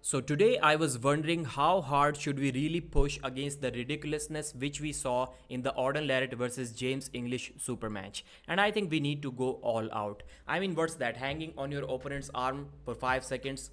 So today I was wondering how hard should we really push against the ridiculousness which we saw in the Oordin Larratt versus James English super match. And I think we need to go all out. I mean, what's that? Hanging on your opponent's arm for 5 seconds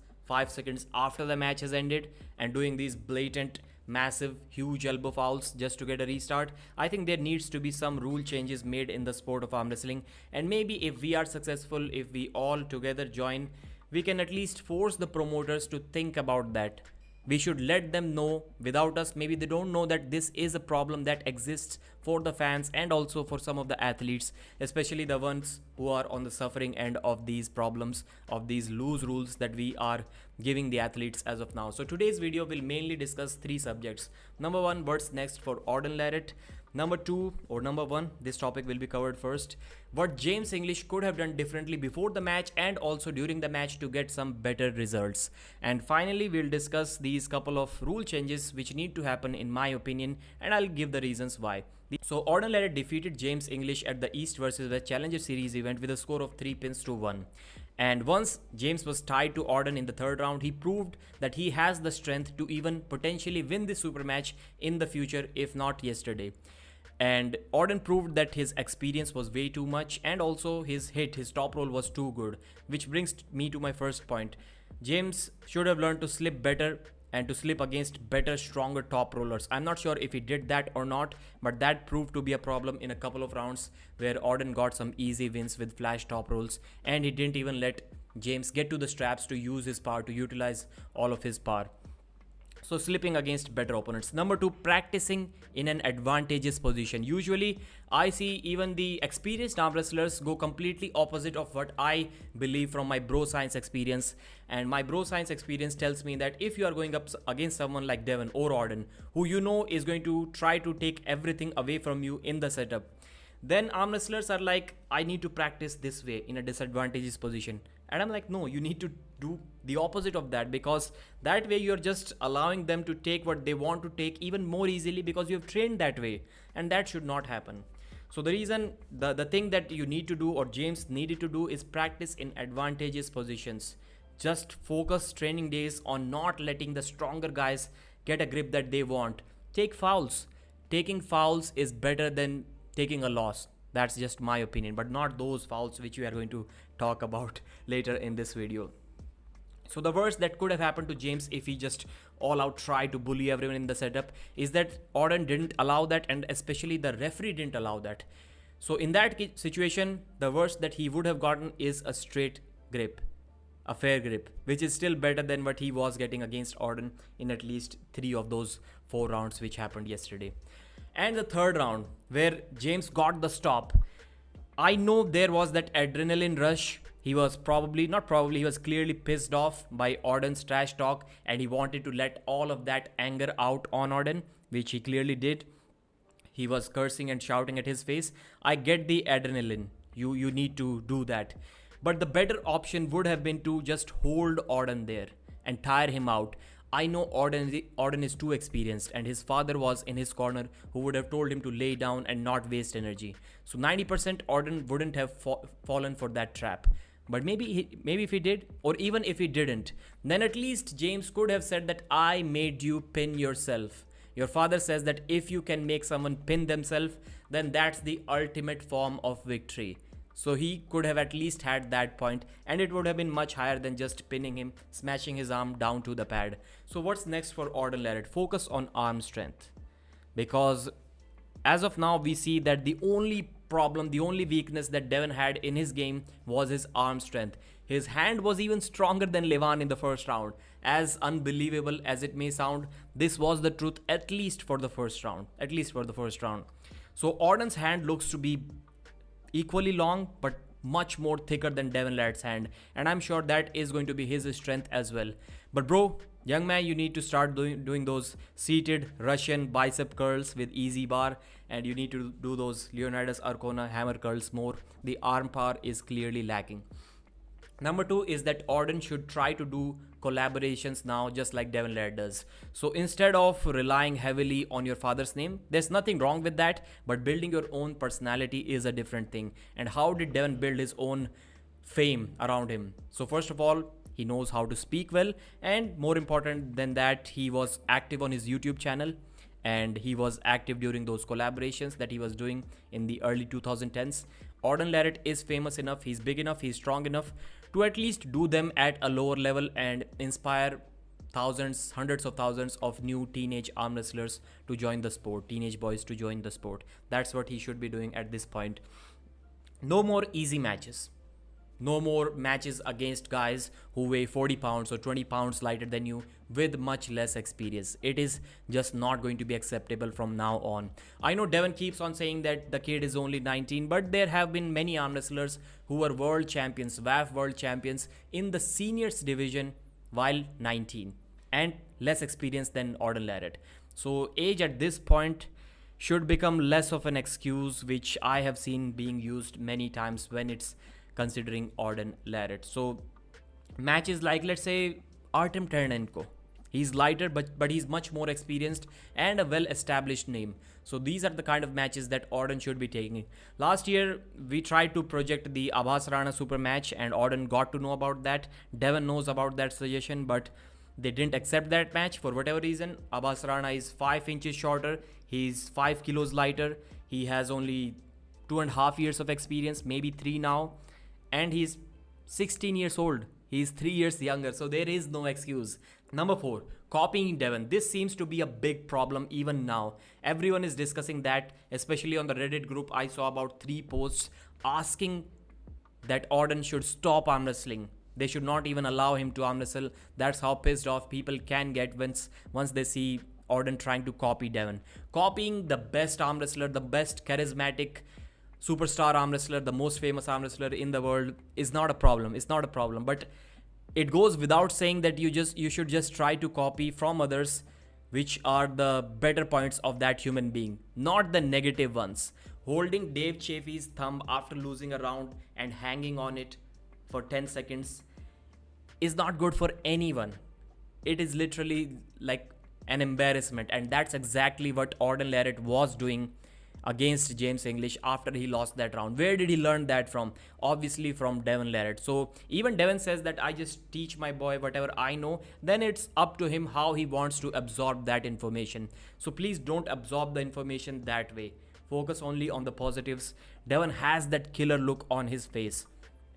after the match has ended, and doing these blatant, massive, huge elbow fouls just to get a restart. I think there needs to be some rule changes made in the sport of arm wrestling. And maybe if we are successful, if we all together join, we can at least force the promoters to think about that. We should let them know. Without us, maybe they don't know that this is a problem that exists for the fans and also for some of the athletes, especially the ones who are on the suffering end of these problems, of these loose rules that we are giving the athletes as of now. So today's video will mainly discuss three subjects. Number one, what's next for Oordin Larratt. Number two, or number one, this topic will be covered first. What James English could have done differently before the match and also during the match to get some better results. And finally, we'll discuss these couple of rule changes which need to happen in my opinion, and I'll give the reasons why. So Oordin Larratt defeated James English at the East vs West Challenger Series event with a score of 3 pins to 1. And once James was tied to Oordin in the third round, he proved that he has the strength to even potentially win this super match in the future, if not yesterday. And Oordin proved that his experience was way too much, and also his top roll was too good, which brings me to my first point. James should have learned to slip better and to slip against better, stronger top rollers. I'm not sure if he did that or not, but that proved to be a problem in a couple of rounds where Oordin got some easy wins with flash top rolls, and he didn't even let James get to the straps to use his power, to utilize all of his power. So slipping against better opponents. Number two, practicing in an advantageous position. Usually I see even the experienced arm wrestlers go completely opposite of what I believe from my bro science experience. And my bro science experience tells me that if you are going up against someone like Devon or Oordin, who you know is going to try to take everything away from you in the setup, then arm wrestlers are like, I need to practice this way in a disadvantageous position. And I'm like, no, you need to do the opposite of that, because that way you're just allowing them to take what they want to take even more easily because you've trained that way, and that should not happen. So the reason, the thing that you need to do, or James needed to do, is practice in advantageous positions. Just focus training days on not letting the stronger guys get a grip that they want. Take fouls. Taking fouls is better than taking a loss. That's just my opinion, but not those fouls which we are going to talk about later in this video. So the worst that could have happened to James if he just all out tried to bully everyone in the setup is that Oordin didn't allow that, and especially the referee didn't allow that. So in that situation, the worst that he would have gotten is a straight grip, a fair grip, which is still better than what he was getting against Oordin in at least 3 of those 4 rounds which happened yesterday. And the third round, where James got the stop, I know there was that adrenaline rush. He was he was clearly pissed off by Oordin's trash talk, and he wanted to let all of that anger out on Oordin, which he clearly did. He was cursing and shouting at his face. I get the adrenaline. You need to do that. But the better option would have been to just hold Oordin there and tire him out. I know Oordin is too experienced, and his father was in his corner, who would have told him to lay down and not waste energy. So 90% Oordin wouldn't have fallen for that trap. But maybe if he did, or even if he didn't, then at least James could have said that I made you pin yourself. Your father says that if you can make someone pin themselves, then that's the ultimate form of victory. So he could have at least had that point, and it would have been much higher than just pinning him, smashing his arm down to the pad. So what's next for Oordin Larratt? Focus on arm strength. Because as of now, we see that the only problem, the only weakness that Devon had in his game was his arm strength. His hand was even stronger than Levan in the first round. As unbelievable as it may sound, this was the truth, at least for the first round. So Oordin's hand looks to be equally long, but much more thicker than Devon Larratt's hand, and I'm sure that is going to be his strength as well. But bro, young man, you need to start doing those seated Russian bicep curls with easy bar, and you need to do those Leonidas Arcona hammer curls more. The arm power is clearly lacking. Number two is that Oordin should try to do collaborations now, just like Devon Larratt does. So instead of relying heavily on your father's name, there's nothing wrong with that, but building your own personality is a different thing. And how did Devon build his own fame around him? So first of all, he knows how to speak well, and more important than that, he was active on his YouTube channel, and he was active during those collaborations that he was doing in the early 2010s. Oordin Larratt is famous enough, he's big enough, he's strong enough to at least do them at a lower level and inspire thousands, hundreds of thousands of new teenage arm wrestlers to join the sport, teenage boys to join the sport. That's what he should be doing at this point. No more easy matches. No more matches against guys who weigh 40 pounds or 20 pounds lighter than you with much less experience. It is just not going to be acceptable from now on. I know Devon keeps on saying that the kid is only 19, but there have been many arm wrestlers who were world champions, WAF world champions in the seniors division while 19 and less experienced than Oordin Larratt. So age at this point should become less of an excuse, which I have seen being used many times when it's considering Oordin Larratt. So matches like, let's say, Artem Ternenko. He's lighter, but he's much more experienced and a well-established name. So these are the kind of matches that Oordin should be taking. Last year, we tried to project the Abbas Rana super match, and Oordin got to know about that. Devon knows about that suggestion, but they didn't accept that match for whatever reason. Abbas Rana is 5 inches shorter. He's 5 kilos lighter. He has only 2.5 years of experience, maybe 3 now. And he's 16 years old. He's 3 years younger, so there is no excuse. Number 4, copying Devon. This seems to be a big problem even now. Everyone is discussing that, especially on the Reddit group. I saw about 3 posts asking that Oordin should stop arm wrestling. They should not even allow him to arm wrestle. That's how pissed off people can get once they see Oordin trying to copy Devon. Copying the best arm wrestler, the best charismatic superstar arm wrestler, the most famous arm wrestler in the world is not a problem. It's not a problem. But it goes without saying that you should just try to copy from others which are the better points of that human being, not the negative ones. Holding Dave Chaffee's thumb after losing a round and hanging on it for 10 seconds is not good for anyone. It is literally like an embarrassment, and that's exactly what Oordin Larratt was doing against James English after he lost that round. Where did he learn that from? Obviously from Devon Larratt. So even Devon says that I just teach my boy whatever I know, then it's up to him how he wants to absorb that information. So please don't absorb the information that way. Focus only on the positives. Devon has that killer look on his face,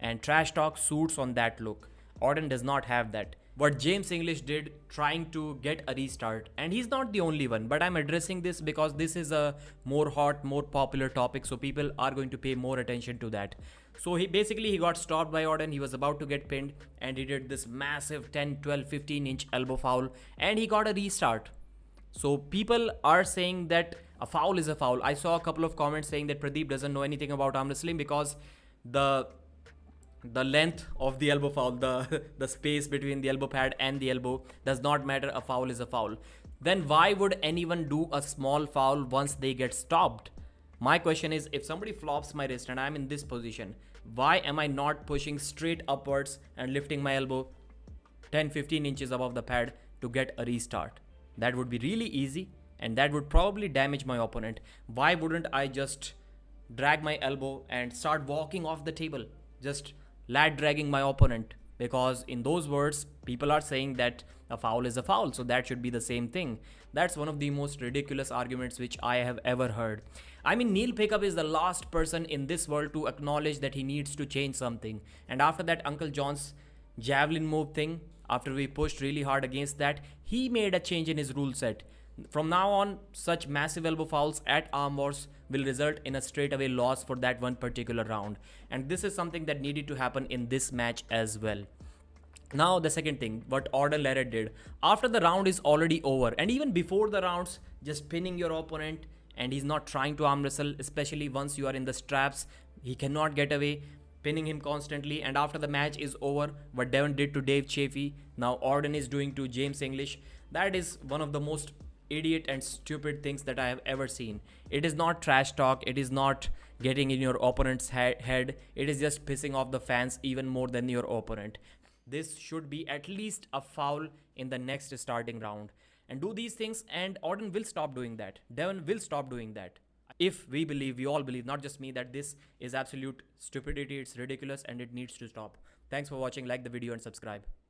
and trash talk suits on that look. Oordin does not have that. What James English did trying to get a restart, and he's not the only one, but I'm addressing this because this is a more hot, more popular topic, so people are going to pay more attention to that. So he got stopped by Oordin. He was about to get pinned, and he did this massive 10, 12, 15 inch elbow foul, and he got a restart. So people are saying that a foul is a foul. I saw a couple of comments saying that Pradeep doesn't know anything about arm wrestling because the length of the elbow foul, the space between the elbow pad and the elbow does not matter. A foul is a foul. Then why would anyone do a small foul once they get stopped? My question is, if somebody flops my wrist and I'm in this position, why am I not pushing straight upwards and lifting my elbow 10-15 inches above the pad to get a restart? That would be really easy, and that would probably damage my opponent. Why wouldn't I just drag my elbow and start walking off the table? Just lat dragging my opponent, because in those words people are saying that a foul is a foul, so that should be the same thing. That's one of the most ridiculous arguments which I have ever heard. I mean, Neil Pickup is the last person in this world to acknowledge that he needs to change something, and after that Uncle John's javelin move thing, after we pushed really hard against that, he made a change in his rule set. From now on, such massive elbow fouls at arm wars will result in a straightaway loss for that one particular round. And this is something that needed to happen in this match as well. Now the second thing, what Oordin Larratt did. After the round is already over, and even before the rounds, just pinning your opponent, and he's not trying to arm wrestle, especially once you are in the straps. He cannot get away, pinning him constantly. And after the match is over, what Devon did to Dave Chaffee, now Oordin is doing to James English. That is one of the most idiot and stupid things that I have ever seen. It is not trash talk, it is not getting in your opponent's head, it is just pissing off the fans even more than your opponent. This should be at least a foul in the next starting round. And do these things and Oordin will stop doing that. Devon will stop doing that. If we believe, we all believe, not just me, that this is absolute stupidity, it's ridiculous and it needs to stop. Thanks for watching, like the video and subscribe.